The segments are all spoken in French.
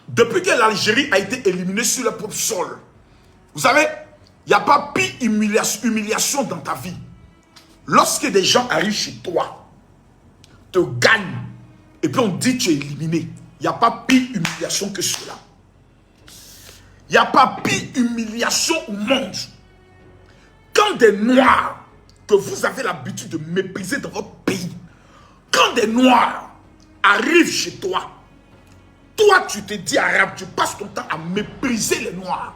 Depuis que l'Algérie a été éliminée sur le propre sol, vous savez, il n'y a pas pire humiliation dans ta vie. Lorsque des gens arrivent chez toi, te gagnent, et puis on dit que tu es éliminé. Il n'y a pas pire humiliation que cela. Il n'y a pas pire humiliation au monde. Quand des Noirs, que vous avez l'habitude de mépriser dans votre pays, quand des Noirs arrivent chez toi, toi tu te dis arabe, tu passes ton temps à mépriser les Noirs,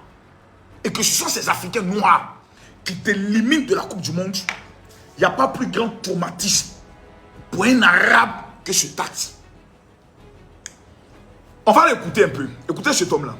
et que ce sont ces Africains noirs qui t'éliminent de la Coupe du Monde, il n'y a pas plus grand traumatisme pour un arabe que ce acte. On va l'écouter un peu. Écoutez cet homme-là.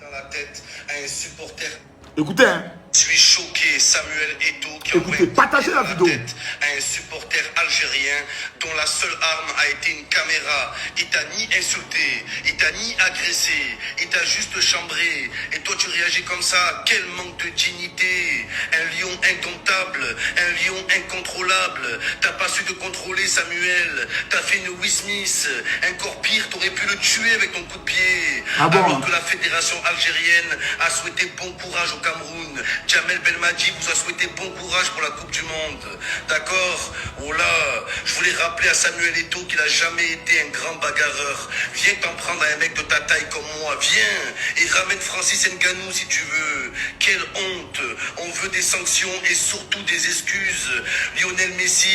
Dans la tête à un supporter. Écoutez, hein. Je suis choqué, Samuel Eto'o qui écoutez, partagez la vidéo. Tête à un supporter algérien dont la seule arme a été une caméra. Il t'a ni insulté, il t'a ni agressé, il t'a juste chambré. Et toi tu réagis comme ça, quel manque de dignité. Un lion indomptable, un lion incontrôlable. T'as pas su te contrôler, Samuel. T'as fait une Will Smith. Encore pire, t'aurais pu le tuer avec ton coup de pied. Ah bon? Alors que la fédération algérienne a souhaité bon courage au Cameroun. Jamel Belmadi vous a souhaité bon courage pour la Coupe du Monde. D'accord? Oh là, je voulais rappeler à Samuel Eto'o qu'il n'a jamais été un grand bagarreur. Viens t'en prendre à un mec de ta taille comme moi. Viens et ramène Francis Ngannou si tu veux. Quelle honte. On veut des sanctions et surtout des excuses. Lionel Messi,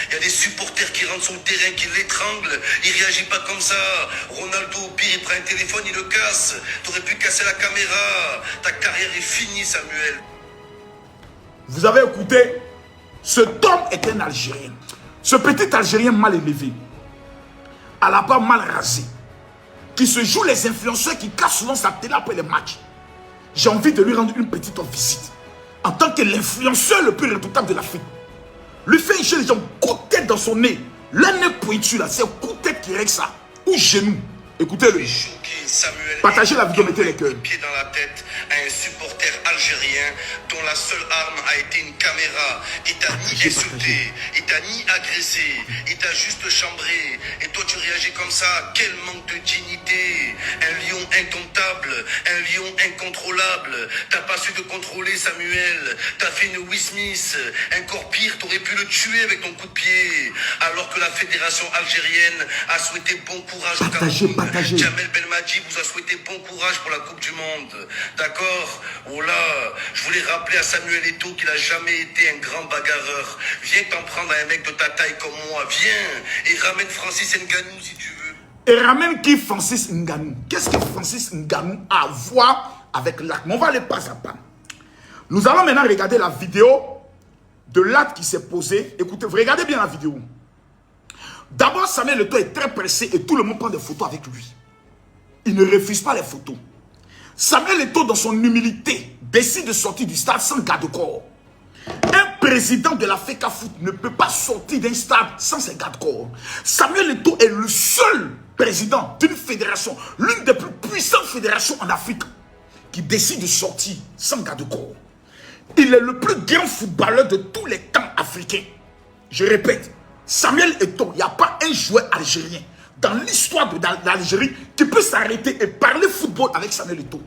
il y a des supporters qui rentrent sur le terrain, qui l'étranglent. Il réagit pas comme ça. Ronaldo, au pire, il prend un téléphone, il le casse. T'aurais pu casser la caméra. Ta carrière est finie, Samuel. Vous avez écouté, cet homme est un Algérien. Ce petit Algérien mal élevé, à la barbe mal rasée, qui se joue les influenceurs, qui cassent souvent sa télé après les matchs. J'ai envie de lui rendre une petite visite. En tant que l'influenceur le plus redoutable de l'Afrique. Lui fait chez les gens coup de tête dans son nez. Le nez pointu là, c'est un coup de tête qui règle ça. Ou genou. Écoutez-le. Partagez la vidéo, mettez les cœurs. Pied dans la tête à un supporter algérien dont la seule arme a été une caméra. Il t'a ni insulté, il t'a ni agressé, il t'a juste chambré. Et toi tu réagis comme ça, quel manque de dignité. Un lion indomptable, un lion incontrôlable. T'as pas su te contrôler, Samuel. T'as fait une Will Smith. Encore pire, t'aurais pu le tuer avec ton coup de pied. Alors que la fédération algérienne a souhaité bon courage au Cameroun. Jamel Belmadi vous a souhaité bon courage pour la Coupe du Monde. D'accord? Oh là, je voulais rappeler à Samuel Eto'o qu'il n'a jamais été un grand bagarreur. Viens t'en prendre à un mec de ta taille comme moi. Viens et ramène Francis Ngannou si tu veux. Et ramène qui Francis Ngannou? Qu'est-ce que Francis Ngannou a à voir avec l'acte? On va aller pas à pas. Nous allons maintenant regarder la vidéo de l'acte qui s'est posé. Écoutez, vous regardez bien la vidéo. D'abord, Samuel Eto'o est très pressé et tout le monde prend des photos avec lui. Il ne refuse pas les photos. Samuel Eto'o, dans son humilité, décide de sortir du stade sans garde-corps. Un président de la FECAFOOT ne peut pas sortir d'un stade sans ses garde-corps. Samuel Eto'o est le seul président d'une fédération, l'une des plus puissantes fédérations en Afrique, qui décide de sortir sans garde-corps. Il est le plus grand footballeur de tous les temps africains. Je répète, Samuel Eto'o, il n'y a pas un joueur algérien dans l'histoire de l'Algérie qui peut s'arrêter et parler football avec Samuel Eto'o.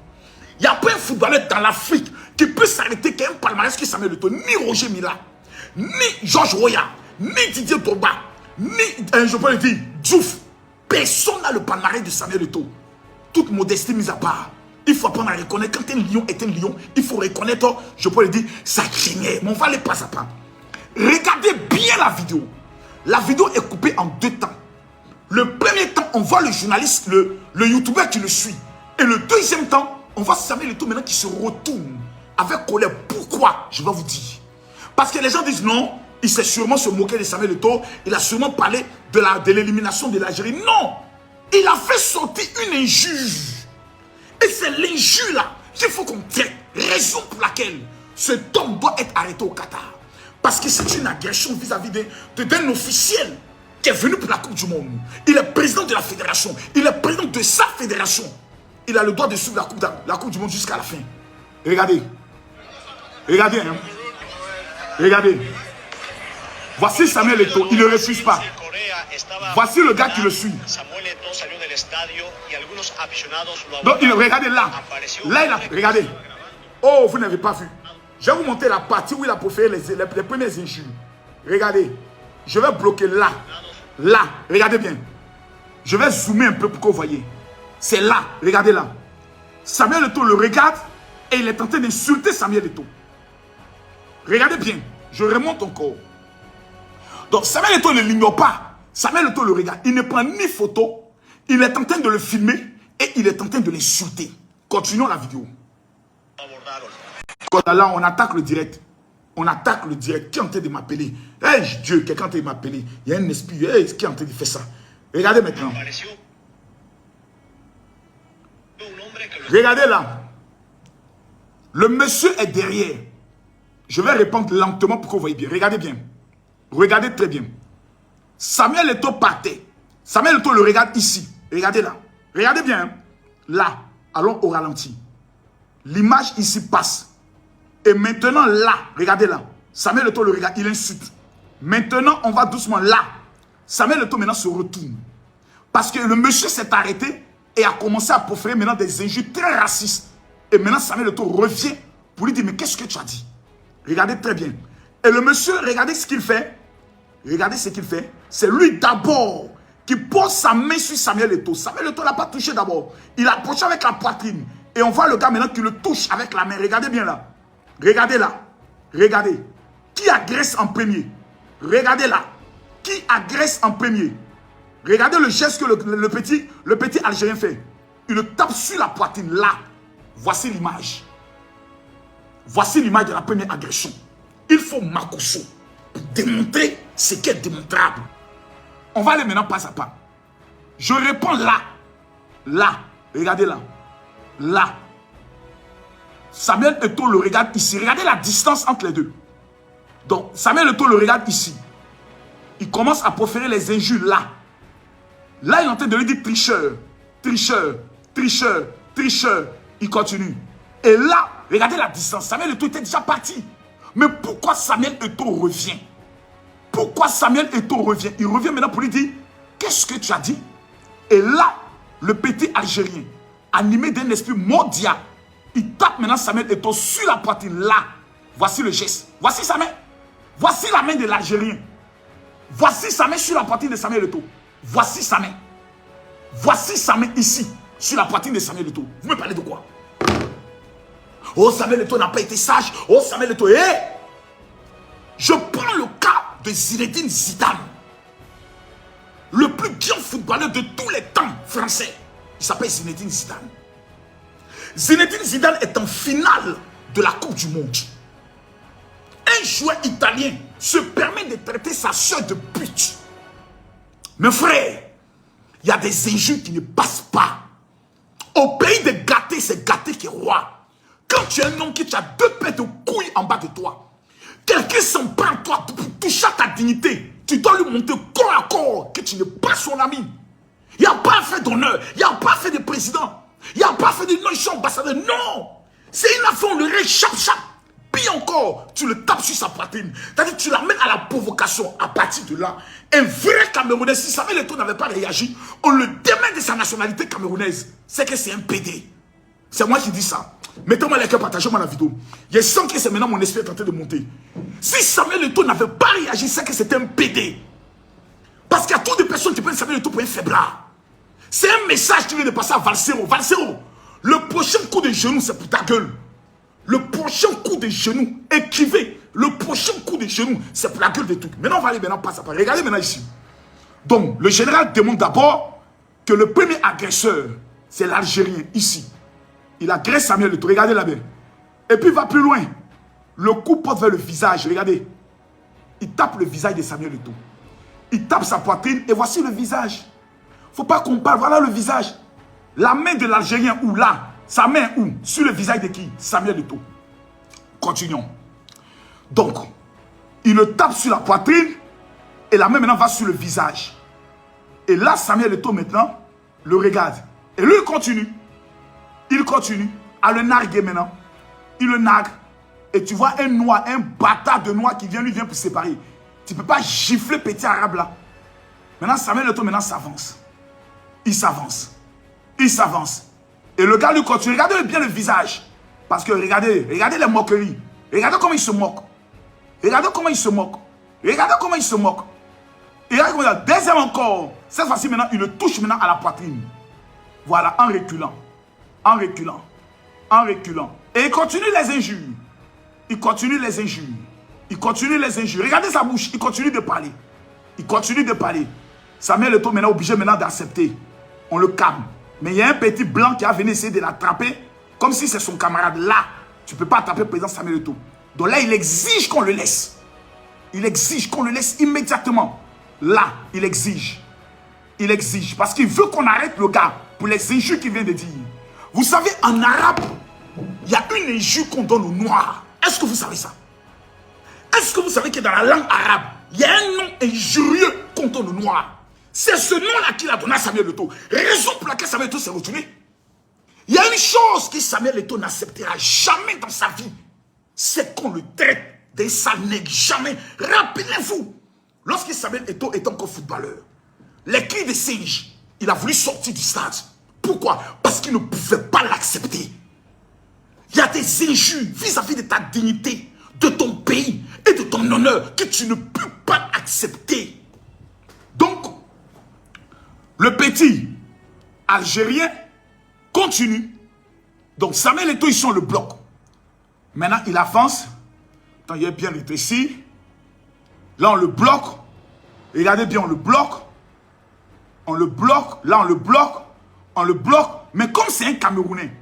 Il n'y a pas un footballeur dans l'Afrique qui peut s'arrêter qui a un palmarès que Samuel Eto'o, ni Roger Mila, ni Georges Weah, ni Didier Drogba, ni, je peux le dire, Diouf. Personne n'a le palmarès de Samuel Eto'o. Toute modestie mise à part. Il faut apprendre à reconnaître quand un lion est un lion. Il faut reconnaître, je peux le dire, sa crinière. Mais on va aller pas à pas. Regardez bien la vidéo. La vidéo est coupée en deux temps. Le premier temps, on voit le journaliste, le youtubeur qui le suit. Et le deuxième temps, on voit Samuel Eto'o maintenant qui se retourne avec colère. Pourquoi? Je vais vous dire. Parce que les gens disent non, il s'est sûrement se moquer de Samuel Eto'o. Il a sûrement parlé de l'élimination de l'Algérie. Non! Il a fait sortir une injure. Et c'est l'injure là qu'il faut qu'on traite. Raison pour laquelle cet homme doit être arrêté au Qatar. Parce que c'est une agression vis-à-vis d'un officiel qui est venu pour la Coupe du Monde. Il est président de la fédération. Il est président de sa fédération. Il a le droit de suivre la Coupe du Monde jusqu'à la fin. Regardez. Regardez. Hein. Regardez. Voici Samuel Eto'o. Il ne refuse pas. Voici le gars qui le suit. Donc, regardez là. Là, il a... Regardez. Oh, vous n'avez pas vu. Je vais vous montrer la partie où il a proféré les premières injures. Regardez. Je vais bloquer là. Là. Regardez bien. Je vais zoomer un peu pour que vous voyez. C'est là. Regardez là. Samuel Eto'o le regarde et il est en train d'insulter Samuel Eto'o. Regardez bien. Je remonte encore. Donc Samuel Eto'o ne l'ignore pas. Samuel Eto'o le regarde. Il ne prend ni photo. Il est en train de le filmer et il est en train de l'insulter. Continuons la vidéo. Là, on attaque le direct. On attaque le direct. Qui est en train de m'appeler? Hey, Dieu, quelqu'un est en train de m'appeler. Il y a un esprit. Hey, qui est en train de faire ça? Regardez maintenant. Regardez là. Le monsieur est derrière. Je vais répondre lentement pour que vous voyez bien. Regardez bien. Regardez très bien. Samuel Eto'o partait. Samuel Eto'o le regarde ici. Regardez là. Regardez bien. Hein. Là. Allons au ralenti. L'image ici passe. Et maintenant là. Regardez là. Samuel Eto'o le regarde. Il insulte. Maintenant on va doucement là. Samuel Eto'o maintenant se retourne. Parce que le monsieur s'est arrêté et a commencé à proférer maintenant des injures très racistes. Et maintenant Samuel Eto'o revient pour lui dire, mais qu'est-ce que tu as dit? Regardez très bien. Et le monsieur, regardez ce qu'il fait. Regardez ce qu'il fait. C'est lui d'abord qui pose sa main sur Samuel Eto'o. Samuel Eto'o ne l'a pas touché d'abord. Il a approché avec la poitrine. Et on voit le gars maintenant qui le touche avec la main. Regardez bien là. Regardez là. Regardez. Qui agresse en premier? Regardez là. Qui agresse en premier? Regardez le geste que le petit Algérien fait. Il le tape sur la poitrine là. Voici l'image. Voici l'image de la première agression. Il faut Makosso pour démontrer ce qui est démontrable. On va aller maintenant pas à pas. Je réponds là. Là. Regardez là. Là. Samuel Eto'o le regarde ici. Regardez la distance entre les deux. Donc, Samuel Eto'o le regarde ici. Il commence à proférer les injures là. Là, il est en train de lui dire tricheur, tricheur, tricheur, tricheur. Il continue. Et là, regardez la distance. Samuel Eto'o était déjà parti. Mais pourquoi Samuel Eto'o revient? Pourquoi Samuel Eto'o revient? Il revient maintenant pour lui dire, qu'est-ce que tu as dit? Et là, le petit Algérien, animé d'un esprit mondial, il tape maintenant Samuel Eto'o sur la poitrine. Là, voici le geste. Voici sa main. Voici la main de l'Algérien. Voici sa main sur la poitrine de Samuel Eto'o. Voici sa main. Voici sa main ici, sur la poitrine de Samuel Eto'o. Vous me parlez de quoi? Oh, Samuel Eto'o n'a pas été sage. Oh, Samuel Eto'o. Hey! Je prends le cas de Zinedine Zidane. Le plus grand footballeur de tous les temps français. Il s'appelle Zinedine Zidane. Zinedine Zidane est en finale de la Coupe du Monde. Un joueur italien se permet de traiter sa soeur de pute. Mes frères, il y a des injures qui ne passent pas. Au pays de gâtés, c'est gâté qui est roi. Quand tu es un homme qui a deux paires de couilles en bas de toi, quelqu'un s'en prend à toi pour toucher à ta dignité. Tu dois lui montrer corps à corps que tu n'es pas son ami. Il n'y a pas fait d'honneur, il n'y a pas fait de président, il n'y a pas fait de non, je suis ambassadeur. Non, c'est une affaire, on le réchappe. Puis encore, tu le tapes sur sa poitrine. C'est-à-dire que tu l'amènes à la provocation. À partir de là, un vrai Camerounais, si Samuel Eto'o n'avait pas réagi, on le démet de sa nationalité camerounaise. C'est que c'est un PD. C'est moi qui dis ça. Mettez-moi les cœurs, partagez-moi la vidéo. Je sens que c'est maintenant mon esprit est en train de monter. Si Samuel Eto'o n'avait pas réagi, c'est que c'était un PD. Parce qu'il y a trop de personnes qui prennent Samuel Eto'o pour un faiblard. C'est un message qui vient de passer à Valsero. Valsero, le prochain coup de genou, c'est pour ta gueule. Le prochain coup de genou, écrivez. Le prochain coup de genou, c'est pour la gueule des trucs. Maintenant, on va aller maintenant pas à pas. Regardez maintenant ici. Donc, le général demande d'abord que le premier agresseur, c'est l'Algérien, ici. Il agresse Samuel Eto'o. Regardez là-bas. Et puis, il va plus loin. Le coup porte vers le visage. Regardez. Il tape le visage de Samuel Eto'o. Il tape sa poitrine et voici le visage. Faut pas qu'on parle. Voilà le visage. La main de l'Algérien où là? Sa main où? Sur le visage de qui? Samuel Eto'o. Continuons. Donc, il le tape sur la poitrine et la main maintenant va sur le visage. Et là, Samuel Eto'o maintenant le regarde. Et lui, il continue. Il continue à le narguer maintenant. Il le nargue. Et tu vois un noir, un bâtard de noir qui vient, lui vient pour séparer. Tu ne peux pas gifler petit arabe là. Maintenant, Samuel Eto'o maintenant s'avance. Il s'avance. Il s'avance. Et le gars lui continue. Regardez bien le visage. Parce que regardez les moqueries. Regardez comment il se moque. Regardez comment il se moque. Regardez comment il se moque. Et regardez comment il... Deuxième encore. Cette fois-ci maintenant, il le touche maintenant à la poitrine. Voilà, en reculant. En reculant. En reculant. Et il continue les injures. Il continue les injures. Il continue les injures. Regardez sa bouche. Il continue de parler. Il continue de parler. Samuel Eto'o maintenant obligé maintenant d'accepter. On le calme. Mais il y a un petit blanc qui a venu essayer de l'attraper. Comme si c'est son camarade. Là, tu ne peux pas attraper le président Samuel Eto'o. Donc là, il exige qu'on le laisse. Il exige qu'on le laisse immédiatement. Là, il exige. Il exige. Parce qu'il veut qu'on arrête le gars pour les injures qu'il vient de dire. Vous savez, en arabe, il y a une injure qu'on donne aux noirs. Est-ce que vous savez ça? Est-ce que vous savez que dans la langue arabe, il y a un nom injurieux qu'on donne aux noirs? C'est ce nom-là qu'il a donné à Samuel Eto'o. Raison pour laquelle Samuel Eto'o s'est retourné. Il y a une chose que Samuel Eto'o n'acceptera jamais dans sa vie. C'est qu'on le traite d'un sale nègre. Jamais. Rappelez-vous, lorsque Samuel Eto'o est encore footballeur, les cris de singe, il a voulu sortir du stade. Pourquoi? Parce qu'il ne pouvait pas l'accepter. Il y a des injures vis-à-vis de ta dignité, de ton pays et de ton honneur que tu ne peux pas accepter. Donc, le petit Algérien continue. Donc, Samuel Eto'o, ils sont le bloc. Maintenant, il avance. Attends, il est bien ici. Là, on le bloque. Regardez bien, on le bloque. On le bloque. Là, on le bloque. On le bloque. Mais comme c'est un Camerounais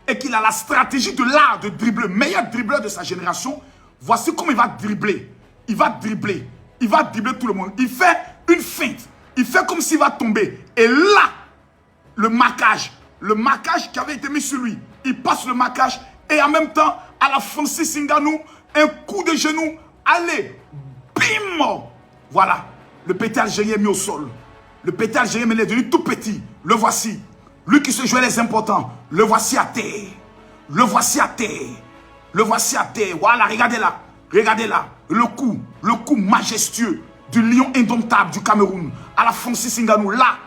et qu'il a la stratégie de l'art de dribbler, meilleur dribbleur de sa génération, voici comment il va dribbler. Il va dribbler. Il va dribbler tout le monde. Il fait une feinte. Il fait comme s'il va tomber. Et là, le marquage qui avait été mis sur lui, il passe le marquage et en même temps, à la Francis Ngannou, un coup de genou. Allez, bim! Voilà, le petit Algérien est mis au sol. Le petit Algérien est devenu tout petit. Le voici. Lui qui se jouait les importants, le voici à terre. Le voici à terre. Le voici à terre. Voilà, regardez là. Regardez là. Le coup majestueux du lion indomptable du Cameroun. À la Francis Ngannou. Là,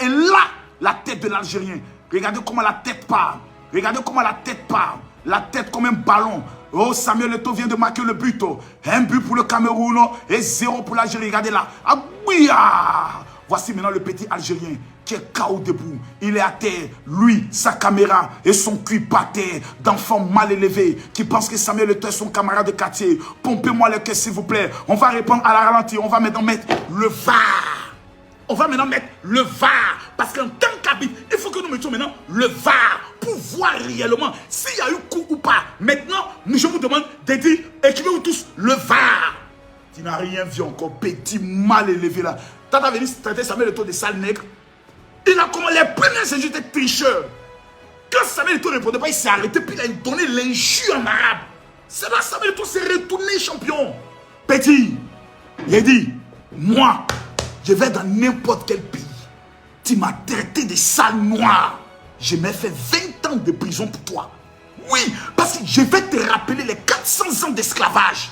et là, la tête de l'Algérien. Regardez comment la tête part. Regardez comment la tête part. La tête comme un ballon. Oh, Samuel Eto'o vient de marquer le but. Un but pour le Cameroun et 0 pour l'Algérie. Regardez là. Ah oui, ah. Voici maintenant le petit Algérien qui est KO debout. Il est à terre. Lui, sa caméra et son cul par terre d'enfant mal élevé qui pense que Samuel Eto'o est son camarade de quartier. Pompez-moi le cœur s'il vous plaît. On va répondre à la ralenti. On va maintenant mettre le VAR. On va maintenant mettre le VAR. Parce qu'en tant qu'habit, il faut que nous mettions maintenant le VAR pour voir réellement s'il y a eu coup ou pas. Maintenant, je vous demande de dire, écrivez-vous tous le VAR. Tu n'as rien vu encore, petit mal élevé là. T'as venu traiter Samuel Eto'o de sale nègre. Il a comment les premiers injures étaient tricheurs. Quand Samuel Eto'o ne répondait pas, il s'est arrêté puis il a donné l'injure en arabe. C'est là Samuel Eto'o s'est retourné champion. Petit, il a dit, moi, je vais dans n'importe quel pays. Tu m'as traité de sale noir. Je m'ai fait 20 ans de prison pour toi. Oui, parce que je vais te rappeler les 400 ans d'esclavage.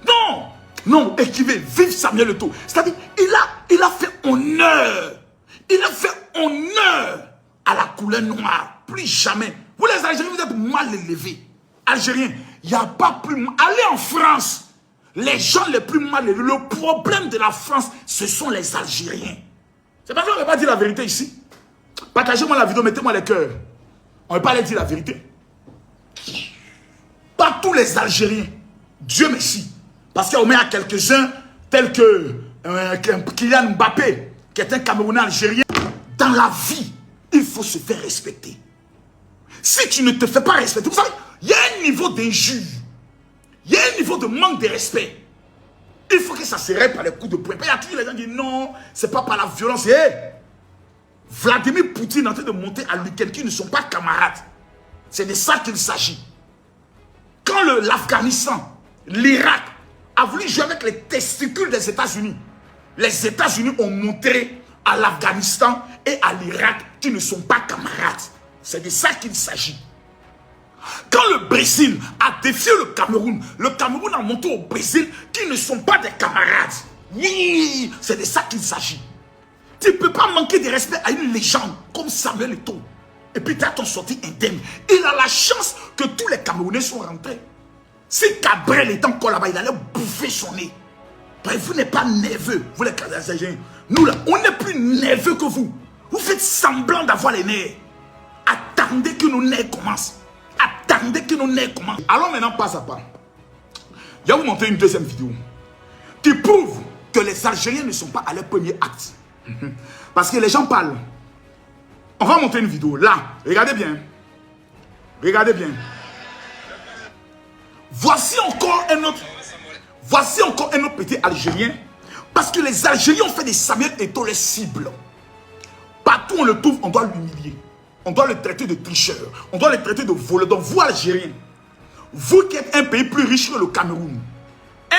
Non, non, écrivez, vive Samuel Eto'o. C'est-à-dire, il a fait honneur. Il a fait honneur à la couleur noire. Plus jamais. Vous les Algériens, vous êtes mal élevés. Algériens, il n'y a pas plus... Allez en France. Les gens les plus mal élevés, le problème de la France, ce sont les Algériens. C'est pas que on ne va pas dire la vérité ici. Partagez-moi la vidéo, mettez-moi les cœurs. On ne va pas aller dire la vérité. Pas tous les Algériens. Dieu merci. Parce qu'on met à quelques-uns, tels que Kylian Mbappé, qui est un Camerounais algérien. Dans la vie, il faut se faire respecter. Si tu ne te fais pas respecter, vous savez, il y a un niveau d'injure. Il y a un niveau de manque de respect. Il faut que ça se règle par les coups de poing. Il y a toujours les gens qui disent non, c'est pas par la violence. Vladimir Poutine est en train de monter à l'Ukraine qui ne sont pas camarades. C'est de ça qu'il s'agit. Quand l'Afghanistan, l'Irak a voulu jouer avec les testicules des États-Unis, les États-Unis ont montré à l'Afghanistan et à l'Irak qui ne sont pas camarades. C'est de ça qu'il s'agit. Quand le Brésil a défié le Cameroun a montré au Brésil qu'ils ne sont pas des camarades. Oui, c'est de ça qu'il s'agit. Tu ne peux pas manquer de respect à une légende comme Samuel Eto'o. Et puis tu as ton sorti indemne. Il a la chance que tous les Camerounais sont rentrés. Si Cabrel était encore là-bas, il allait bouffer son nez. Vous n'êtes pas nerveux, vous les Algériens. Nous là, on est plus nerveux que vous. Vous faites semblant d'avoir les nerfs. Attendez que nos nerfs commencent. Attendez que nos nerfs commencent. Allons maintenant pas à pas. Je vais vous montrer une deuxième vidéo qui prouve que les Algériens ne sont pas à leur premier acte. Parce que les gens parlent. On va montrer une vidéo là. Regardez bien. Regardez bien. Voici encore un autre petit Algérien. Parce que les Algériens ont fait des Samuel Eto'o les cibles. Partout où on le trouve, on doit l'humilier. On doit le traiter de tricheur. On doit le traiter de voleur. Donc vous Algériens, vous qui êtes un pays plus riche que le Cameroun,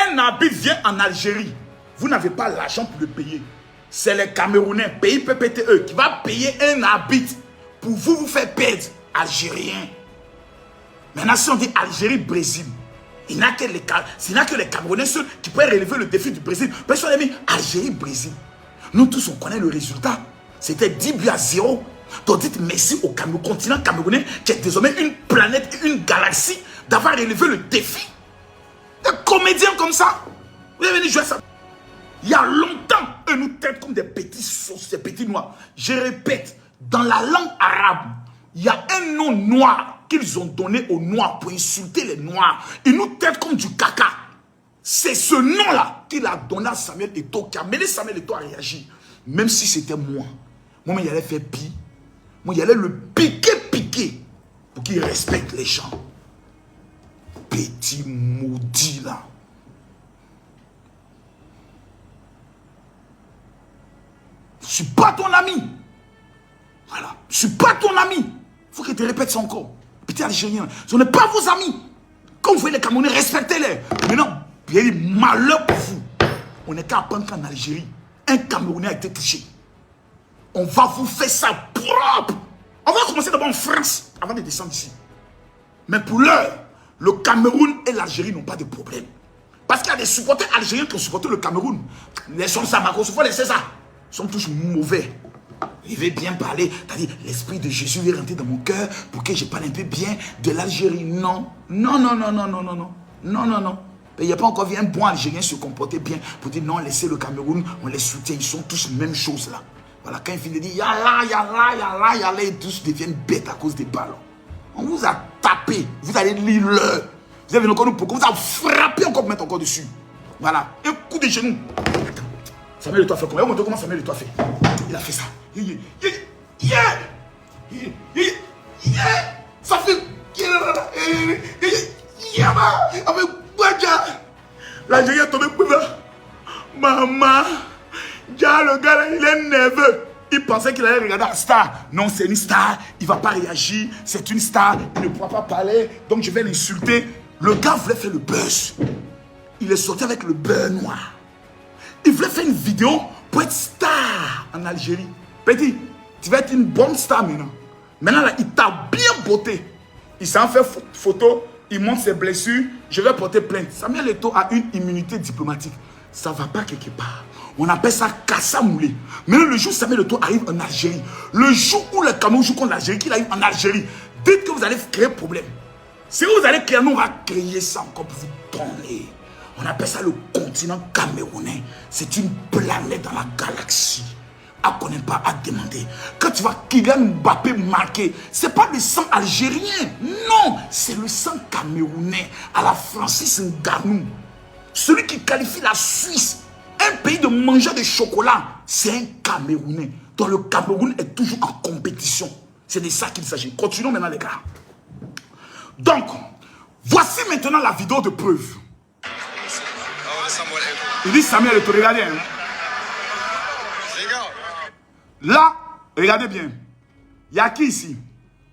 un arbitre vient en Algérie. Vous n'avez pas l'argent pour le payer. C'est les Camerounais, pays PPTE, qui va payer un arbitre pour vous faire perdre Algériens. Maintenant, si on dit Algérie-Brésil, il n'y a que les Camerounais seuls qui pourraient relever le défi du Brésil. Personne n'a mis Algérie-Brésil. Nous tous, on connaît le résultat. C'était 10-0. Donc dites merci au continent camerounais qui est désormais une planète, une galaxie, d'avoir relevé le défi. Des comédiens comme ça. Vous avez venu jouer ça. Il y a longtemps, eux nous traitent comme des petits sauces, des petits noirs. Je répète, dans la langue arabe, il y a un nom noir qu'ils ont donné aux noirs pour insulter les noirs. Ils nous traitent comme du caca. C'est ce nom-là qu'il a donné à Samuel Eto'o, qui a mené Samuel Eto'o à réagir. Même si c'était moi. Moi, il allait faire pire. Moi, il allait le piquer pour qu'il respecte les gens. Petit maudit là. Je ne suis pas ton ami. Voilà. Je ne suis pas ton ami. Il faut que tu répètes ça encore. Petit Algérien, ce n'est pas vos amis. Quand vous voyez les Camerounais, respectez-les. Maintenant, il y a eu malheur pour vous. On n'est qu'à apprendre qu'en Algérie, un Camerounais a été touché. On va vous faire ça propre. On va commencer d'abord en France avant de descendre ici. Mais pour l'heure, le Cameroun et l'Algérie n'ont pas de problème. Parce qu'il y a des supporters algériens qui ont supporté le Cameroun. Les gens Samako, il faut laisser ça. Ils sont tous mauvais. Il veut bien parler. C'est-à-dire, l'esprit de Jésus est rentré dans mon cœur pour que je parle un peu bien de l'Algérie. Non. Non, non, non, non, non, non, non. Non, non, non. Il n'y a pas encore vu un bon Algérien se comporter bien pour dire non, laissez le Cameroun, on les soutient. Ils sont tous la même chose là. Voilà, quand il finit de dire yalla, yalla, yalla, yalla, et tous deviennent bêtes à cause des ballons. On vous a tapé. Vous allez lire l'heure. Vous avez encore nous pourquoi vous avez frappé encore pour mettre encore dessus. Voilà. Un coup de genou. Attends. Samuel Eto'o a fait comment? Montre comment Samuel Eto'o a fait. Il a fait ça. Ça fait. Avec Bouadja. L'Algérien est tombé pour là. Maman. Déjà, le gars là, il est nerveux. Il pensait qu'il allait regarder la star. Non, c'est une star. Il ne va pas réagir. C'est une star. Il ne pourra pas parler. Donc, je vais l'insulter. Le gars voulait faire le buzz. Il est sorti avec le beurre noir. Il voulait faire une vidéo pour être star en Algérie. Petit, tu vas être une bonne star maintenant. Maintenant, là, il t'a bien botté. Il s'en fait photo. Il montre ses blessures. Je vais porter plainte. Samuel Eto'o a une immunité diplomatique. Ça ne va pas quelque part. On appelle ça Kassa Moulé. Maintenant, le jour où Samuel Eto'o arrive en Algérie, le jour où le Cameroun joue contre l'Algérie, qu'il arrive en Algérie, dites que vous allez créer un problème. Si vous allez créer, nous on va créer ça encore pour vous donner. On appelle ça le continent camerounais. C'est une planète dans la galaxie. À connaître pas, à demander. Quand tu vois Kylian Mbappé marqué, c'est pas le sang algérien. Non, c'est le sang camerounais. À la Francis Ngannou. Celui qui qualifie la Suisse. Un pays de mangeurs de chocolat, c'est un Camerounais. Donc le Cameroun est toujours en compétition. C'est de ça qu'il s'agit. Continuons maintenant les gars. Donc, voici maintenant la vidéo de preuve. Il dit Samuel Eto'o, regardez. Hein. Là, regardez bien. Il y a qui ici?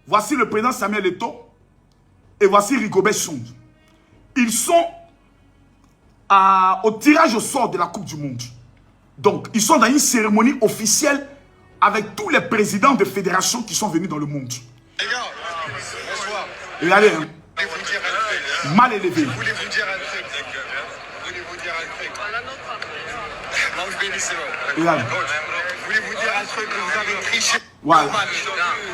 Voici le président Samuel Eto'o et voici Rigobert Song. Ils sont au tirage au sort de la Coupe du Monde. Donc, ils sont dans une cérémonie officielle avec tous les présidents de fédérations qui sont venus dans le monde. Les gars, bonsoir. Regardez, hein. Voulez-vous dire un truc? Mal élevé. Voulez-vous dire un truc? Voulez-vous dire un truc? Regarde. Je voulais vous dire un truc, vous avez triché Voilà. au match.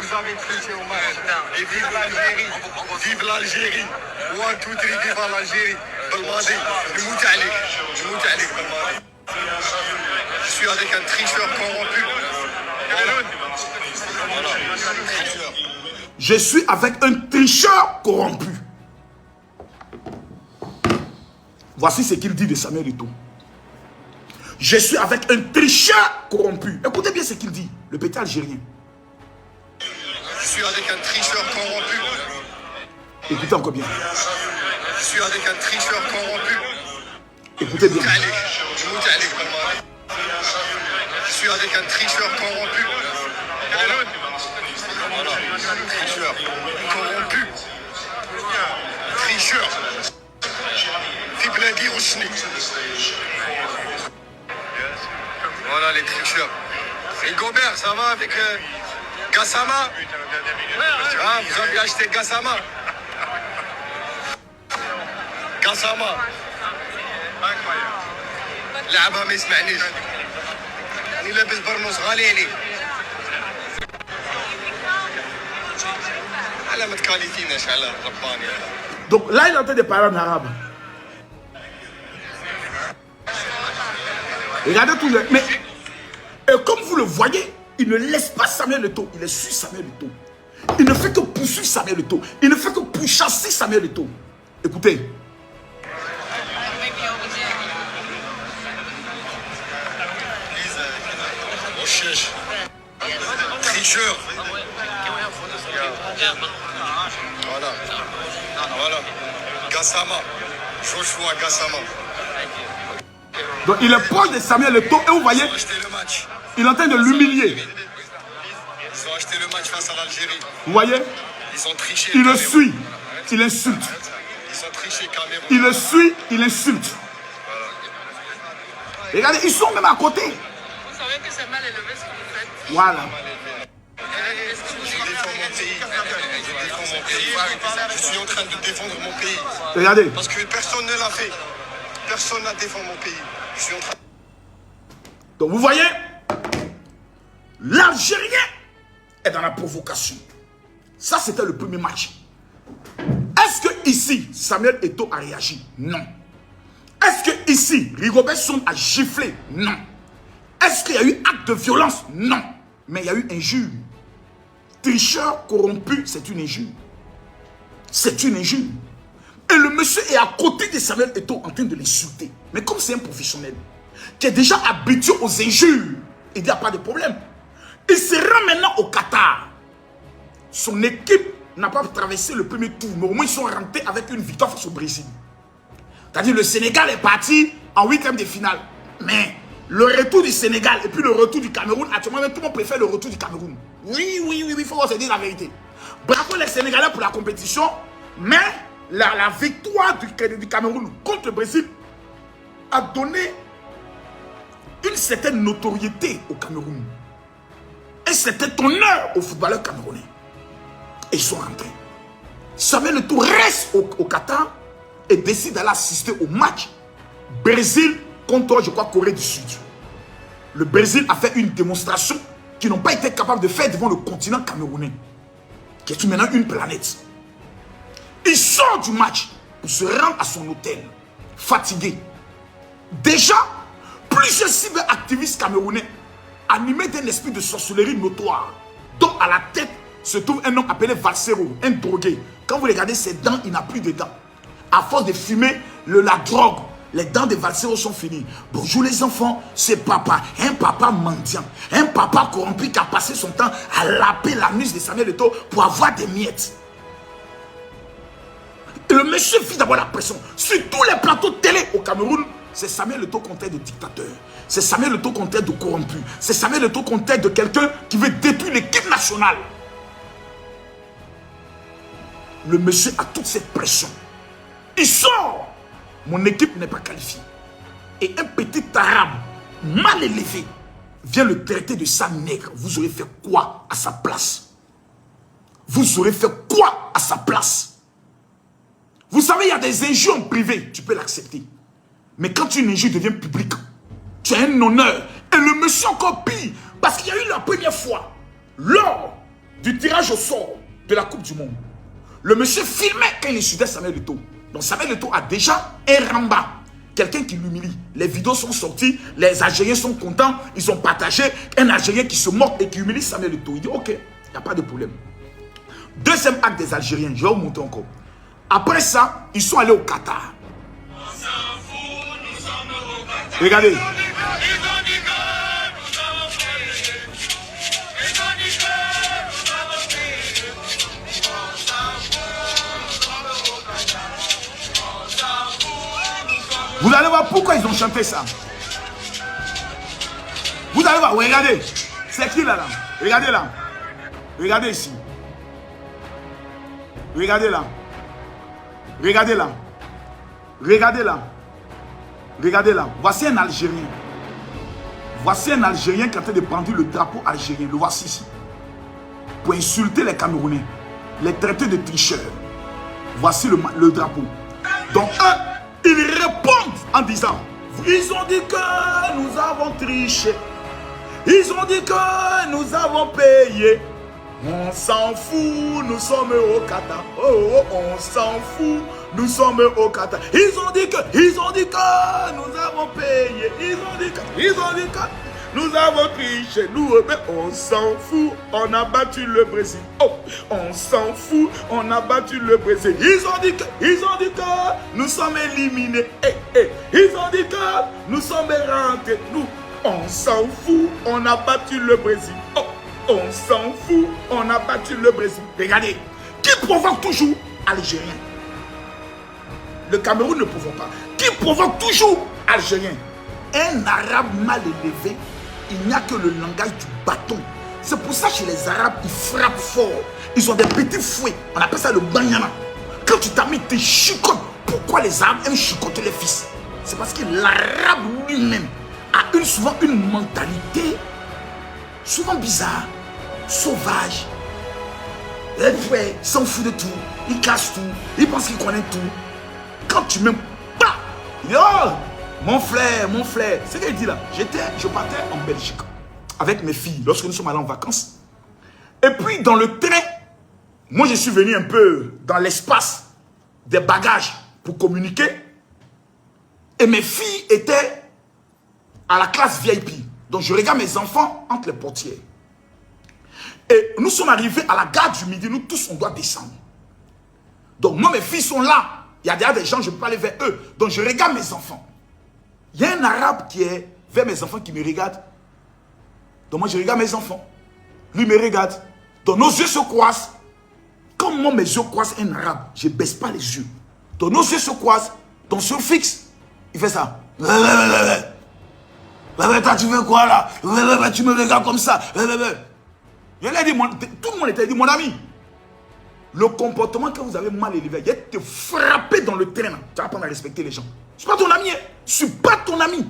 Vous avez triché au match. Et vive l'Algérie. Vive l'Algérie. 1, 2, 3, vive l'Algérie. Belmadi. نموت عليك. نموت عليك Belmadi. Je suis avec un tricheur corrompu. Voilà. Tricheur. Je suis avec un tricheur corrompu. Voici ce qu'il dit de Samuel Eto'o. Je suis avec un tricheur corrompu. Écoutez bien ce qu'il dit, le petit Algérien. Je suis avec un tricheur corrompu. Écoutez encore bien. Je suis avec un tricheur corrompu. Écoutez bien. Je suis avec un tricheur corrompu. Voilà. Tricheur. Corrompu. Tricheur. Fibladi Rouchni. Voilà les tricheurs. Et Gobert, ça va avec Gassama? Ah, vous avez acheté Gassama? Gassama. لعبها ما يسمعنيش. أنا لابس برنوس غالي عليه. على ما تكاليتيناش على رباني. Donc là, il est en train de parler en arabe. Regardez tout le... Mais, comme vous le voyez, il ne laisse pas Samuel Eto'o. Il est sur Samuel Eto'o. Il ne fait que poursuivre Samuel Eto'o. Il ne fait que pourchasser Samuel Eto'o. Écoutez. Tricheur. Voilà. Voilà. Gassama. Joshua Gassama. Donc il est proche de Samuel Eto'o et vous voyez, Ils ont acheté le match. il est en train de l'humilier. Ils ont acheté le match face à l'Algérie. Vous voyez, Ils ont triché. il le Cameroun. suit, il insulte. Ils ont triché Cameroun. Il le suit, il insulte. Regardez, ils sont même à côté. Vous savez que c'est mal élevé ce que vous faites. Voilà. Je défends mon pays. Je défends mon pays. Je suis en train de défendre mon pays. Regardez. Parce que personne ne l'a fait. Personne n'a défendu mon pays. Je suis en train. Donc vous voyez, l'Algérien est dans la provocation. Ça, c'était le premier match. Est-ce que ici, Samuel Eto'o a réagi? Non. Est-ce que ici, Rigobert Song a giflé? Non. Est-ce qu'il y a eu acte de violence? Non. Mais il y a eu injure. Tricheur corrompu, c'est une injure. C'est une injure. Et le monsieur est à côté de Samuel Eto'o en train de l'insulter. Mais comme c'est un professionnel qui est déjà habitué aux injures, il n'y a pas de problème. Il se rend maintenant au Qatar. Son équipe n'a pas traversé le premier tour, mais au moins ils sont rentrés avec une victoire face au Brésil. C'est-à-dire le Sénégal est parti en huitième de finale. Mais le retour du Sénégal et puis le retour du Cameroun, actuellement tout le monde préfère le retour du Cameroun. Oui, il faut se dire la vérité. Bravo les Sénégalais pour la compétition, mais la victoire du Cameroun contre le Brésil a donné une certaine notoriété au Cameroun. Et c'était honneur aux footballeurs camerounais. Et ils sont rentrés. Samuel Eto'o reste au Qatar et décide d'aller assister au match Brésil contre, je crois, Corée du Sud. Le Brésil a fait une démonstration qu'ils n'ont pas été capables de faire devant le continent camerounais, qui est maintenant une planète. Il sort du match pour se rendre à son hôtel, fatigué. Déjà, plusieurs cyberactivistes camerounais, animés d'un esprit de sorcellerie notoire, dont à la tête se trouve un homme appelé Valsero, un drogué. Quand vous regardez ses dents, il n'a plus de dents. À force de fumer la drogue, les dents de Valsero sont finies. Bonjour les enfants, c'est papa, un papa mendiant, un papa corrompu qui a passé son temps à laper la muse de Samuel Eto'o pour avoir des miettes. Et le monsieur fit d'abord la pression. Sur tous les plateaux de télé au Cameroun, c'est Samuel Eto'o qu'on traite de dictateur. C'est Samuel Eto'o qu'on traite de corrompu. C'est Samuel Eto'o qu'on traite de quelqu'un qui veut détruire l'équipe nationale. Le monsieur a toute cette pression. Il sort. Mon équipe n'est pas qualifiée. Et un petit arabe mal élevé vient le traiter de sale nègre. Vous aurez fait quoi à sa place? Vous aurez fait quoi à sa place? Vous savez, il y a des injures en privé, tu peux l'accepter. Mais quand une injure devient publique, tu as un honneur Et le monsieur encore pire, parce qu'il y a eu la première fois, lors du tirage au sort de la Coupe du Monde, le monsieur filmait quand il insultait Samuel Eto'o. Donc Samuel Eto'o a déjà un ramba, quelqu'un qui l'humilie. Les vidéos sont sorties, les Algériens sont contents, ils ont partagé. Un Algérien qui se moque et qui humilie Samuel Eto'o. Il dit ok, il n'y a pas de problème. Deuxième acte des Algériens, je vais vous montrer encore. Après ça, ils sont allés au Qatar. Regardez. Vous allez voir pourquoi ils ont chanté ça. Vous allez voir, regardez. C'est qui là, là? Regardez là. Regardez ici. Regardez là. Regardez là. Regardez là. Regardez là. Voici un Algérien. Voici un Algérien qui est en train de prendre le drapeau algérien. Le voici ici. Pour insulter les Camerounais. Les traiter de tricheurs. Voici le drapeau. Donc, ils répondent en disant, ils ont dit que nous avons triché. Ils ont dit que nous avons payé. On s'en fout, nous sommes au Qatar. Oh, on s'en fout, nous sommes au Qatar. Ils ont dit que nous avons payé. Ils ont dit que nous avons triché. Nous, mais on s'en fout, on a battu le Brésil. Oh, on s'en fout, on a battu le Brésil. Ils ont dit que nous sommes éliminés. Ils ont dit que nous sommes rentrés. Nous, on s'en fout, on a battu le Brésil. Oh, on s'en fout, on a battu le Brésil. Regardez, qui provoque toujours Algérien? Le Cameroun ne provoque pas. Qui provoque toujours Algérien? Un arabe mal élevé, il n'y a que le langage du bâton. C'est pour ça que chez les arabes, ils frappent fort. Ils ont des petits fouets. On appelle ça le banyama. Quand tu t'as mis tes chicotes, pourquoi les arabes aiment chicoter les fils? C'est parce que l'arabe lui-même a souvent une mentalité souvent bizarre, sauvage. Il s'en fout de tout, il casse tout, il pense qu'il connaît tout. Quand tu m'aimes pas, il dit oh, mon frère, c'est ce qu'il dit là. Je partais en Belgique avec mes filles lorsque nous sommes allés en vacances. Et puis dans le train, moi je suis venu un peu dans l'espace des bagages pour communiquer. Et mes filles étaient à la classe VIP. Donc je regarde mes enfants entre les portières. Et nous sommes arrivés à la gare du Midi. Nous tous on doit descendre. Donc moi mes filles sont là. Il y a derrière des gens, je ne peux pas aller vers eux. Donc je regarde mes enfants. Il y a un arabe qui est vers mes enfants qui me regarde. Donc moi je regarde mes enfants. Lui me regarde. Donc nos yeux se croisent. Quand moi mes yeux croisent un arabe, je ne baisse pas les yeux. Donc nos yeux se croisent. Donc sur fixe, il fait ça. Toi, tu veux quoi là? Tu me regardes comme ça. Je lui ai dit, tout le monde était dit, mon ami, le comportement que vous avez mal élevé, il est te frapper dans le train. Tu vas apprendre à respecter les gens. Je ne suis pas ton ami. Je ne suis pas ton ami.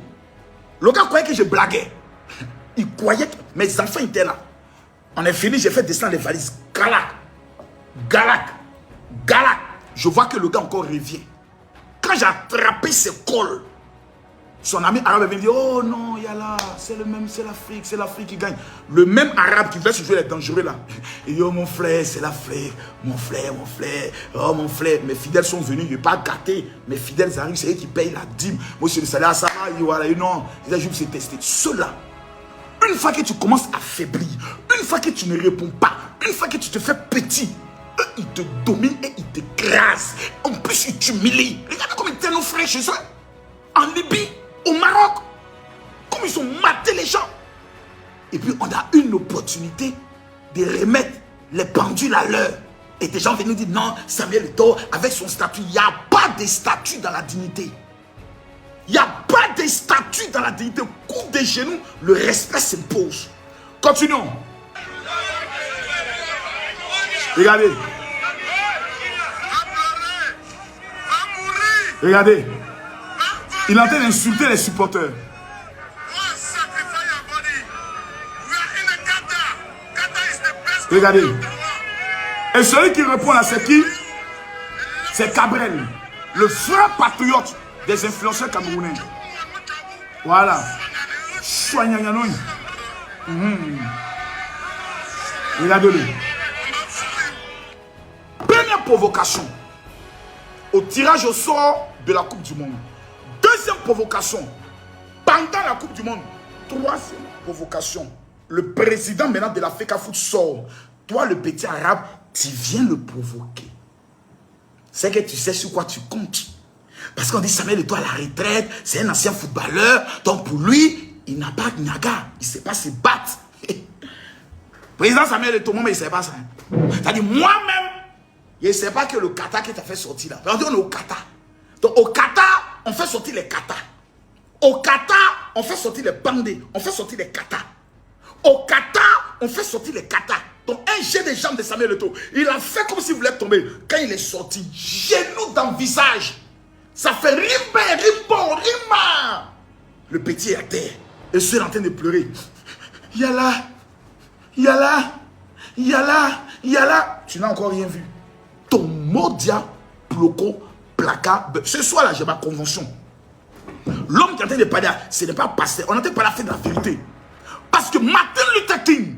Le gars croyait que je blaguais. Il croyait que mes enfants étaient là. On est fini, j'ai fait descendre les valises. Galac. Je vois que le gars encore revient. Quand j'ai attrapé ses cols, son ami arabe vient dire oh non, Yala, c'est le même, c'est l'Afrique qui gagne. Le même arabe qui veut se jouer les dangereux là. Il dit oh mon frère, c'est l'Afrique, mon frère, oh mon frère. Mes fidèles sont venus, je ne vais pas gâter. Mes fidèles arrivent, c'est eux qui payent la dîme. Moi je suis le salaire, ça va, voilà, non, ils ont juste testé. Ceux-là, une fois que tu commences à faiblir, une fois que tu ne réponds pas, une fois que tu te fais petit, eux ils te dominent et ils t'écrasent. En plus ils t'humilient. Regardez comme ils étaient nos frères chez eux, en Libye. Au Maroc, comme ils ont maté les gens. Et puis on a une opportunité de remettre les pendules à l'heure. Et des gens viennent dire non, Samuel Eto'o avec son statut. Il n'y a pas de statut dans la dignité. Il n'y a pas de statut dans la dignité. Coup des genoux, le respect s'impose. Continuons. Regardez. Regardez. Il est en train d'insulter les supporters. Regardez. Et celui qui répond là, c'est qui? C'est Cabrel, le frère patriote des influenceurs camerounais. Voilà. Regardez-le. Première provocation. Au tirage au sort de la Coupe du Monde. Deuxième provocation. Pendant la Coupe du Monde. Troisième provocation. Le président maintenant de la FECAFOOT sort. Toi, le petit arabe, tu viens le provoquer. C'est que tu sais sur quoi tu comptes. Parce qu'on dit Samuel Eto'o à la retraite, c'est un ancien footballeur. Donc pour lui, il n'a pas de naga. Il ne sait pas se battre. Président Samuel Eto'o, moi, il ne sait pas ça. C'est-à-dire, moi-même, je ne sais pas que le kata qui t'a fait sortir là. On dit on est au kata. Donc au kata, on fait sortir les kata. Au kata, on fait sortir les bandés. On fait sortir les kata. Au kata, on fait sortir les kata. Donc un jet de jambes de Samuel Eto'o, il a fait comme s'il voulait tomber. Quand il est sorti, genou dans le visage. Ça fait rimbe, rimbo, rima. Le petit est à terre. Et je suis en train de pleurer. Yala, yala, yala, yala. Tu n'as encore rien vu. Ton modia, ploco, placa. Ce soir là, j'ai ma convention. L'homme qui est en train de parler, ce n'est pas pasteur. On est en train de parler de la vérité. Parce que Martin Luther King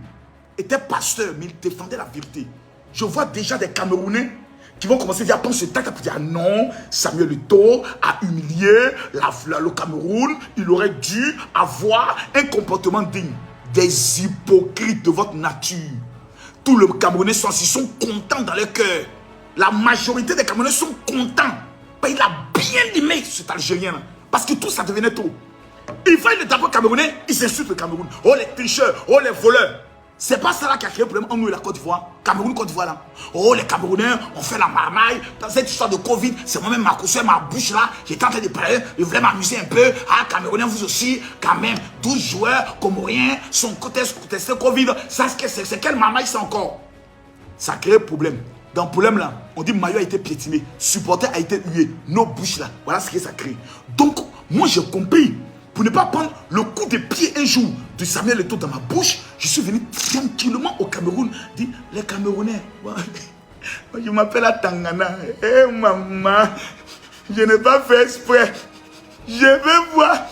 était pasteur, mais il défendait la vérité. Je vois déjà des Camerounais qui vont commencer à dire, ce texte pour dire non, Samuel Eto'o a humilié le Cameroun, il aurait dû avoir un comportement digne. Des hypocrites de votre nature. Tous les Camerounais sont contents dans leur cœur. La majorité des Camerounais sont contents. Il a bien aimé cet Algérien là. Parce que tout ça devenait trop. Il va le drapeau camerounais, il s'insulte le Cameroun. Oh les tricheurs, oh les voleurs. C'est pas ça là qui a créé le problème en nous et la Côte d'Ivoire. Cameroun, Côte d'Ivoire là. Oh les Camerounais, on fait la marmaille. Dans cette histoire de Covid, c'est moi-même ma couche, ma bouche là. J'étais en train de parler, je voulais m'amuser un peu. Ah Camerounais, vous aussi, quand même. 12 joueurs comoriens sont testés Covid. Ça c'est quelle marmaille c'est encore? Ça crée le problème. Dans le problème là, on dit maillot a été piétiné, supporter a été hué, nos bouches là. Voilà ce que ça crée. Donc, moi j'ai compris. Pour ne pas prendre le coup de pied un jour de Samuel Eto'o dans ma bouche, je suis venu tranquillement au Cameroun. Dit, les Camerounais, je m'appelle à Tangana. Eh maman, je n'ai pas fait exprès. Je veux voir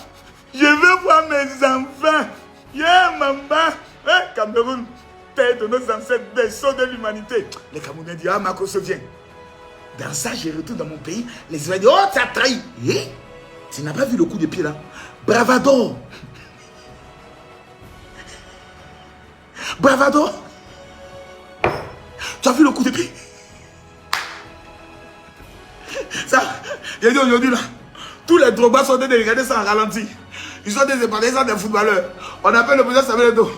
mes enfants. Yeah maman, eh Cameroun, père de nos ancêtres, berceau de l'humanité. Les Camerounais disent, ah Makoso vient. Dans ça, je retourne dans mon pays. Les Israéliens disent, oh tu as trahi. Eh? Tu n'as pas vu le coup de pied là? Bravado. Bravado. Tu as vu le coup de pied? Ça, j'ai dit aujourd'hui là, tous les drogues sont en train de regarder ça en ralenti. Ils sont des épanouissants des footballeurs. On appelle le président Samuel Eto'o.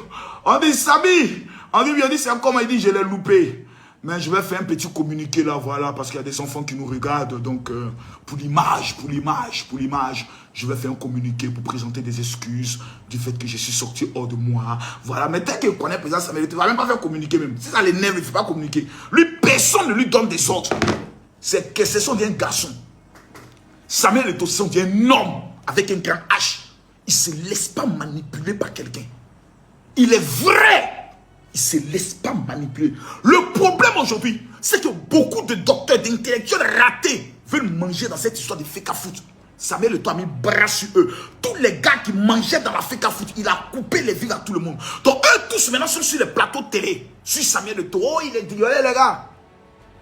On dit Samy. On dit c'est comment il dit je l'ai loupé. Mais je vais faire un petit communiqué là, voilà, parce qu'il y a des enfants qui nous regardent. Donc, pour l'image, je vais faire un communiqué pour présenter des excuses du fait que je suis sorti hors de moi. Voilà, mais dès qu'il connaît le président Samuel Eto'o, il ne va même pas faire communiquer même. Si ça l'énerve, il ne fait pas communiquer. Lui, personne ne lui donne des ordres. C'est que ce sont des garçons. Samuel Eto'o, c'est un homme avec un grand H. Il ne se laisse pas manipuler par quelqu'un. Il est vrai. Il ne se laisse pas manipuler. Le problème aujourd'hui, c'est que beaucoup de docteurs, d'intellectuels ratés veulent manger dans cette histoire de FECAFOOT. Samuel Eto'o a mis bras sur eux. Tous les gars qui mangeaient dans la FECAFOOT, il a coupé les vies à tout le monde. Donc eux tous maintenant sont sur les plateaux de télé. Sur Samuel Eto'o, oh il est dit, les gars.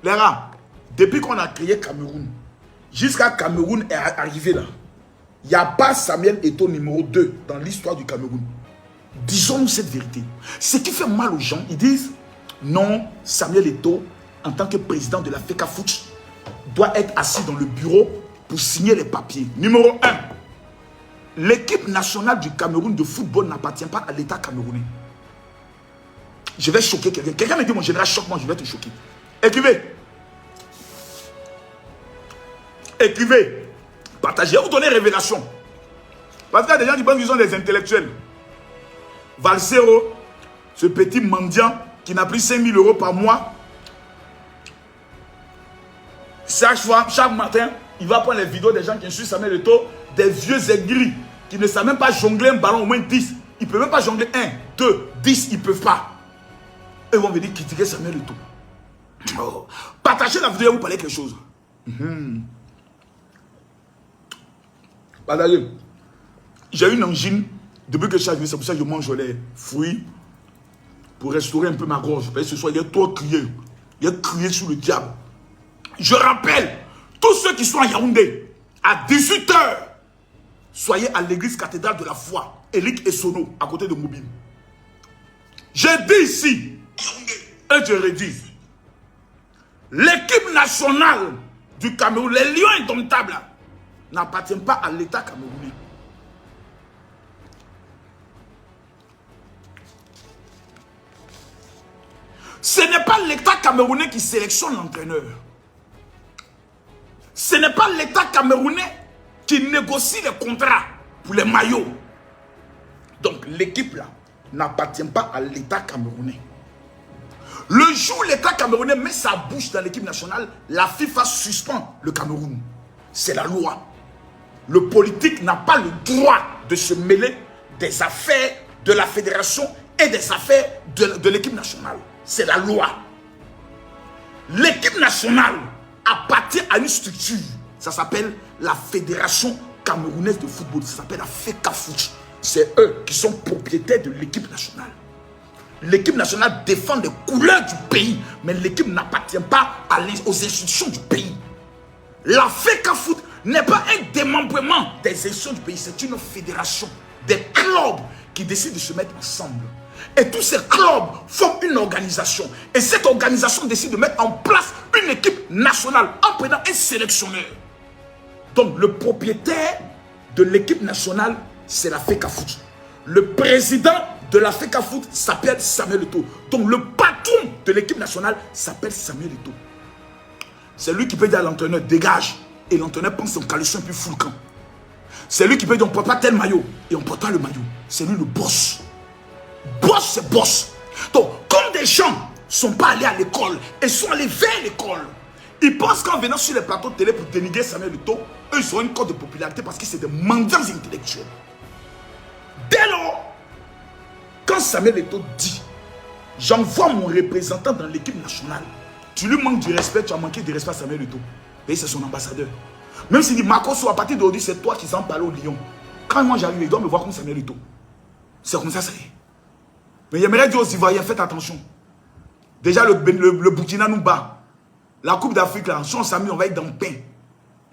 Les gars, depuis qu'on a créé Cameroun, jusqu'à Cameroun est arrivé là, il n'y a pas Samuel Eto'o numéro 2 dans l'histoire du Cameroun. Disons-nous cette vérité. Ce qui fait mal aux gens, ils disent non, Samuel Eto'o, en tant que président de la FECAFOOT, doit être assis dans le bureau pour signer les papiers. Numéro 1, l'équipe nationale du Cameroun de football n'appartient pas à l'État camerounais. Je vais choquer quelqu'un. Quelqu'un me dit mon général choque-moi, je vais te choquer. Écrivez. Écrivez. Partagez. Vous donnez révélation. Parce qu'il y a des gens qui pensent qu'ils sont des intellectuels. Valsero, ce petit mendiant qui n'a pris 5 000 € par mois, chaque matin, il va prendre les vidéos des gens qui insultent Samuel Eto'o, des vieux aigris qui ne savent même pas jongler un ballon, au moins 10. Ils ne peuvent même pas jongler 1, 2, 10, ils ne peuvent pas. Eux vont venir critiquer Samuel Eto'o. Oh. Partagez la vidéo et vous parlez quelque chose. Partagez. J'ai une angine Depuis que je suis arrivé, c'est pour ça que je mange les fruits pour restaurer un peu ma gorge. Parce que ce soir, il y a trop crié. Il y a crié sur le diable. Je rappelle, tous ceux qui sont à Yaoundé, à 18 h, soyez à l'église cathédrale de la foi, Eric et Sono, à côté de Mobile. J'ai dit ici, et je redis, l'équipe nationale du Cameroun, les lions indomptables, n'appartiennent pas à l'État camerounais. Ce n'est pas l'État camerounais qui sélectionne l'entraîneur. Ce n'est pas l'État camerounais qui négocie les contrats pour les maillots. Donc l'équipe là n'appartient pas à l'État camerounais. Le jour où l'État camerounais met sa bouche dans l'équipe nationale, la FIFA suspend le Cameroun. C'est la loi. Le politique n'a pas le droit de se mêler des affaires de la fédération et des affaires de l'équipe nationale. C'est la loi. L'équipe nationale appartient à une structure. Ça s'appelle la Fédération camerounaise de football. Ça s'appelle la FECAFOOT. C'est eux qui sont propriétaires de l'équipe nationale. L'équipe nationale défend les couleurs du pays, mais l'équipe n'appartient pas aux institutions du pays. La FECAFOOT n'est pas un démembrement des institutions du pays, c'est une fédération des clubs qui décident de se mettre ensemble. Et tous ces clubs forment une organisation. Et cette organisation décide de mettre en place une équipe nationale en prenant un sélectionneur. Donc le propriétaire de l'équipe nationale, c'est la FECAFOOT. Le président de la FECAFOOT s'appelle Samuel Eto'o. Donc le patron de l'équipe nationale s'appelle Samuel Eto'o. C'est lui qui peut dire à l'entraîneur, dégage. Et l'entraîneur pense son caleçon puis fout le camp. C'est lui qui peut dire, on ne porte pas tel maillot. Et on ne porte pas le maillot. C'est lui le boss. Boss, c'est boss. Donc, comme des gens ne sont pas allés à l'école et sont allés vers l'école, ils pensent qu'en venant sur les plateaux de télé pour dénigrer Samuel Eto'o, eux, ils auront une cote de popularité parce que c'est des mendiants intellectuels. Dès lors, quand Samuel Eto'o dit, j'envoie mon représentant dans l'équipe nationale, tu lui manques du respect, tu as manqué de respect à Samuel Eto'o. Et c'est son ambassadeur. Même s'il dit, Makoso, à partir d'aujourd'hui, c'est toi qui s'en parles au Lyon. Quand moi j'arrive, il doit me voir comme Samuel Eto'o. C'est comme ça, ça y est. Mais j'aimerais dire aux Ivoiriens, faites attention. Déjà, le Burkina nous bat. La Coupe d'Afrique, là, si on s'amuse, on va être dans le pain.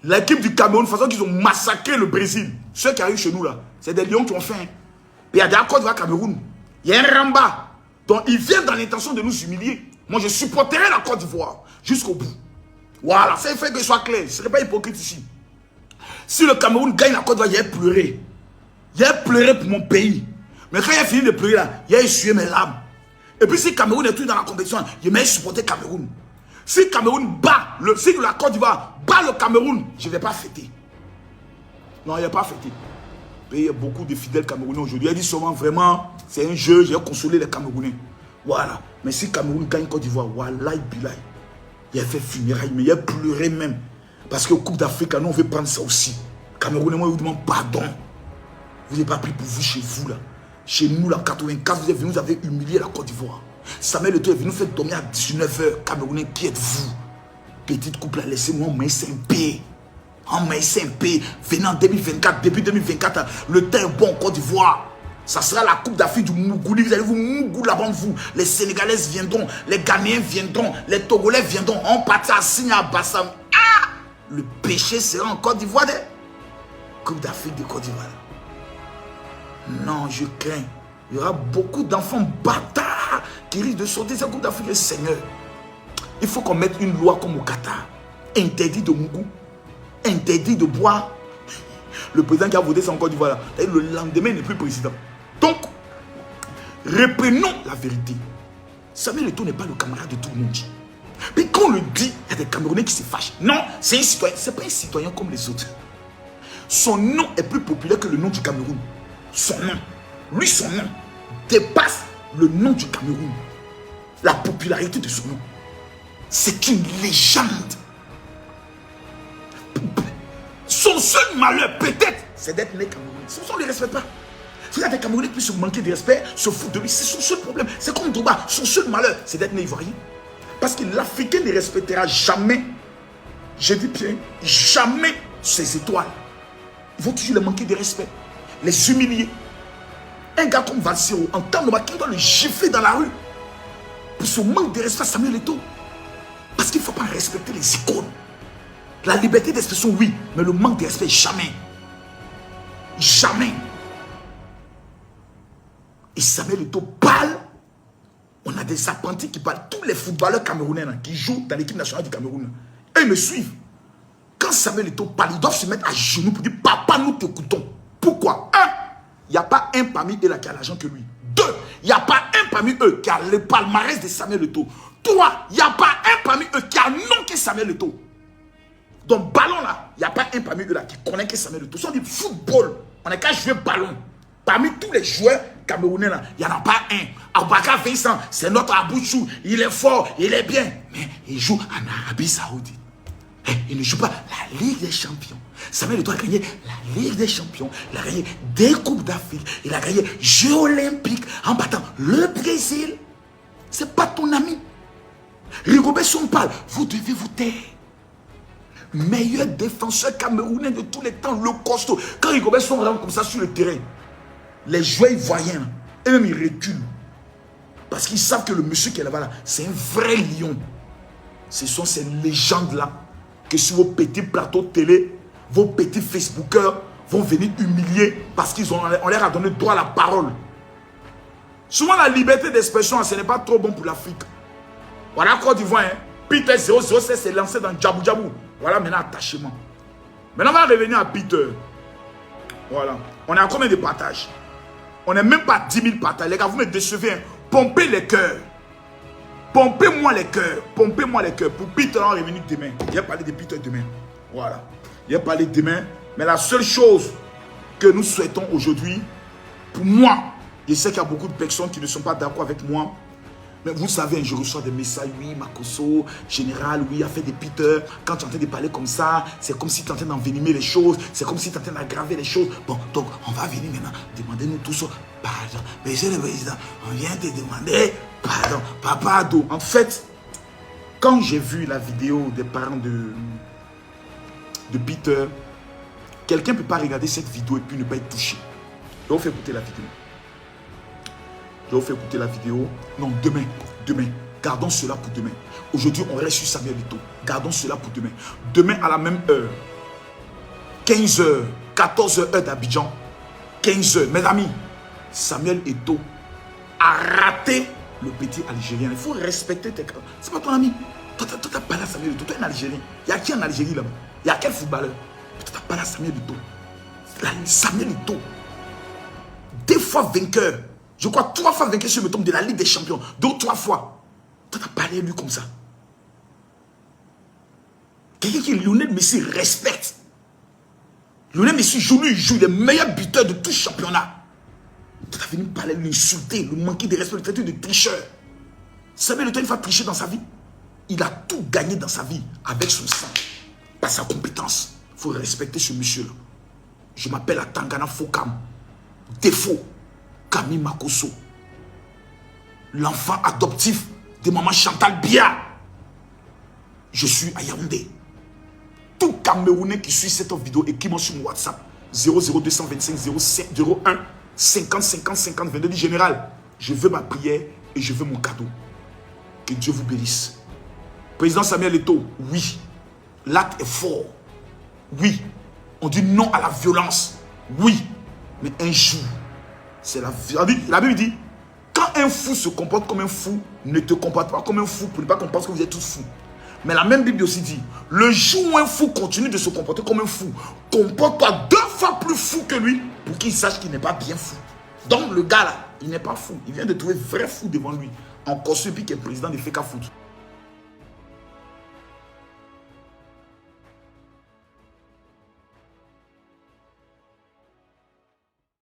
L'équipe du Cameroun, de toute façon, qu'ils ont massacré le Brésil. Ceux qui arrivent chez nous, là, c'est des lions qui ont faim. Et il y a des accords de Cameroun. Il y a un Ramba. Donc, ils viennent dans l'intention de nous humilier. Moi, je supporterai la Côte d'Ivoire jusqu'au bout. Voilà, ça fait que ce soit clair. Je ne serai pas hypocrite ici. Si le Cameroun gagne la Côte d'Ivoire, il a pleuré. Il a pleuré pour mon pays. Mais quand il a fini de pleurer là, il a essuyé mes larmes. Et puis si le Cameroun est tout dans la compétition, il m'a supporté Cameroun. Si le Cameroun bat, si la Côte d'Ivoire bat le Cameroun, je ne vais pas fêter. Non, il n'y a pas fêté. Il y a beaucoup de fidèles Camerounais aujourd'hui. Il a dit souvent vraiment, c'est un jeu, j'ai consolé les Camerounais. Voilà. Mais si le Cameroun gagne Côte d'Ivoire, wallahi bilahi. Il a fait funérailles, mais il a pleuré même. Parce qu'au Coupe d'Afrique, nous on veut prendre ça aussi. Camerounais, moi je vous demande pardon. Vous n'avez pas pris pour vous chez vous là. Chez nous là, 84, vous êtes venus, vous avez humilié la Côte d'Ivoire. Samuel Eto'o est venu faire dormir à 19 h. Camerounais, qui êtes-vous? Petite couple là, laissez-moi en main SMP. En main SMP. Venez en 2024, début 2024, le temps est bon en Côte d'Ivoire. Ça sera la Coupe d'Afrique du Mougouli. Vous allez vous Mougou là-bas, vous. Les Sénégalaises viendront, les Ghanéens viendront, les Togolais viendront. On partira à Signa, à Bassam. Ah! Le péché sera en Côte d'Ivoire. Coupe d'Afrique de Côte d'Ivoire. Non, je crains. Il y aura beaucoup d'enfants bâtards qui risquent de sauter cette Coupe d'Afrique. Seigneur, il faut qu'on mette une loi comme au Qatar. Interdit de Mougou. Interdit de boire. Le président qui a voté ça en Côte d'Ivoire, le lendemain, il n'est plus président. Donc, reprenons la vérité. Samuel Eto'o n'est pas le camarade de tout le monde. Mais quand on le dit, il y a des Camerounais qui se fâchent. Non, c'est un citoyen. Ce n'est pas un citoyen comme les autres. Son nom est plus populaire que le nom du Cameroun. Son nom, lui, son nom dépasse le nom du Cameroun. La popularité de son nom. C'est une légende. Son seul malheur, peut-être, c'est d'être né Camerounais. On ne les respecte pas. Il y a des Camerounais qui se manquer de respect, se foutent de lui. C'est son seul problème. C'est comme Douba. Son seul malheur, c'est d'être né Ivoirien. Parce que l'Africain ne respectera jamais, je dis bien, jamais ses étoiles. Ils vont toujours les manquer de respect, les humilier. Un gars comme Valsero, en temps normal, qui doit le gifler dans la rue pour ce manque de respect à Samuel Eto'o. Parce qu'il ne faut pas respecter les icônes. La liberté d'expression, oui, mais le manque de respect, jamais. Jamais. Et Samuel Eto'o parle. On a des apprentis qui parlent. Tous les footballeurs camerounais là, qui jouent dans l'équipe nationale du Cameroun, eux, ils me suivent. Quand Samuel Eto'o parle, ils doivent se mettre à genoux pour dire « Papa, nous t'écoutons ». Pourquoi? Un, il n'y a pas un parmi eux là qui a l'argent que lui. Deux, il n'y a pas un parmi eux qui a le palmarès de Samuel Eto'o. Trois, il n'y a pas un parmi eux qui a le nom que Samuel Eto'o. Donc, ballon là, il n'y a pas un parmi eux là qui connaît que Samuel Eto'o. Si on dit football, on n'est qu'à jouer ballon. Parmi tous les joueurs camerounais là, il n'y en a pas un. Aboubacar Vincent, c'est notre Abouchou. Il est fort, il est bien. Mais il joue en Arabie Saoudite. Il ne joue pas la Ligue des Champions. Samuel Eto'o a gagné la Ligue des Champions. Il a gagné des Coupes d'Afrique. Il a gagné Jeux Olympiques en battant le Brésil. C'est pas ton ami. Rigobert Song parle. Vous devez vous taire. Meilleur défenseur camerounais de tous les temps, le costaud. Quand Rigobert Song rentre comme ça sur le terrain, les joueurs voyants, eux-mêmes ils reculent. Parce qu'ils savent que le monsieur qui est là-bas, c'est un vrai lion. Ce sont ces légendes-là que sur vos petits plateaux de télé, vos petits Facebookers vont venir humilier parce qu'on leur a donné droit à la parole. Souvent, la liberté d'expression, ce n'est pas trop bon pour l'Afrique. Voilà Côte d'Ivoire, hein. Peter 007 s'est lancé dans Djabou Djabou. Voilà maintenant attachement. Maintenant, on va revenir à Peter. Voilà. On est à combien de partages? On n'est même pas 10 000 partages. Les gars, vous me décevez. Hein. Pompez les cœurs. Pompez-moi les cœurs. Pompez-moi les cœurs. Pour Peter, on va revenir demain. Il a parlé de Peter demain. Voilà. Il a parlé demain. Mais la seule chose que nous souhaitons aujourd'hui, pour moi, je sais qu'il y a beaucoup de personnes qui ne sont pas d'accord avec moi. Mais vous savez, je reçois des messages, oui, Makosso, général, oui, affaire de Peter. Quand tu es en train de parler comme ça, c'est comme si tu es en train d'envenimer les choses. C'est comme si tu es en train d'aggraver les choses. Bon, donc, on va venir maintenant demander nous tous pardon. Monsieur le Président, on vient te demander pardon. Papa Ado. En fait, quand j'ai vu la vidéo des parents de Peter, quelqu'un ne peut pas regarder cette vidéo et puis ne pas être touché. Je vais vous faire écouter la vidéo. Je vais vous faire écouter la vidéo. Non, demain. Gardons cela pour demain. Aujourd'hui, on reste sur Samuel Eto'o. Gardons cela pour demain. Demain, à la même heure. 15h, 14h, heure d'Abidjan. 15h. Mes amis, Samuel Eto'o a raté le petit Algérien. Il faut respecter tes... C'est pas ton ami. Toi, tu n'as pas là Samuel Eto'o. Toi, un Algérien. Il y a qui en Algérie là-bas? Il y a quel footballeur? Tu n'as pas là Samuel Eto'o. Samuel Eto'o. 2 fois vainqueur. Je crois 3 fois vainqueur sur le tombe de la Ligue des Champions. 2 ou 3 fois. Toi, tu as parlé à lui comme ça. Quelqu'un qui Lionel Messi respecte. Lionel Messi joue, il joue les meilleurs buteurs de tout championnat. Toi, tu as venu parler, l'insulter, le manquer de respect, le traiter de tricheur. Samuel Eto'o, une fois triché dans sa vie, il a tout gagné dans sa vie avec son sang, par sa compétence. Il faut respecter ce monsieur-là. Je m'appelle Atangana Fokam. Défaut. Camille Makosso, l'enfant adoptif de maman Chantal Bia. Je suis à Yaoundé. Tout Camerounais qui suit cette vidéo et qui m'ont sur mon WhatsApp 00225 07 01 50 50 50 22 dit général, je veux ma prière et je veux mon cadeau. Que Dieu vous bénisse. Président Samuel Eto'o, oui, l'acte est fort. Oui, on dit non à la violence. Oui, mais un jour, c'est la Bible dit, quand un fou se comporte comme un fou, ne te comporte pas comme un fou pour ne pas qu'on pense que vous êtes tous fous. Mais la même Bible aussi dit, le jour où un fou continue de se comporter comme un fou, comporte-toi 2 fois plus fou que lui pour qu'il sache qu'il n'est pas bien fou. Donc le gars là, il n'est pas fou. Il vient de trouver vrai fou devant lui. En costume qui est président de Feka Foot.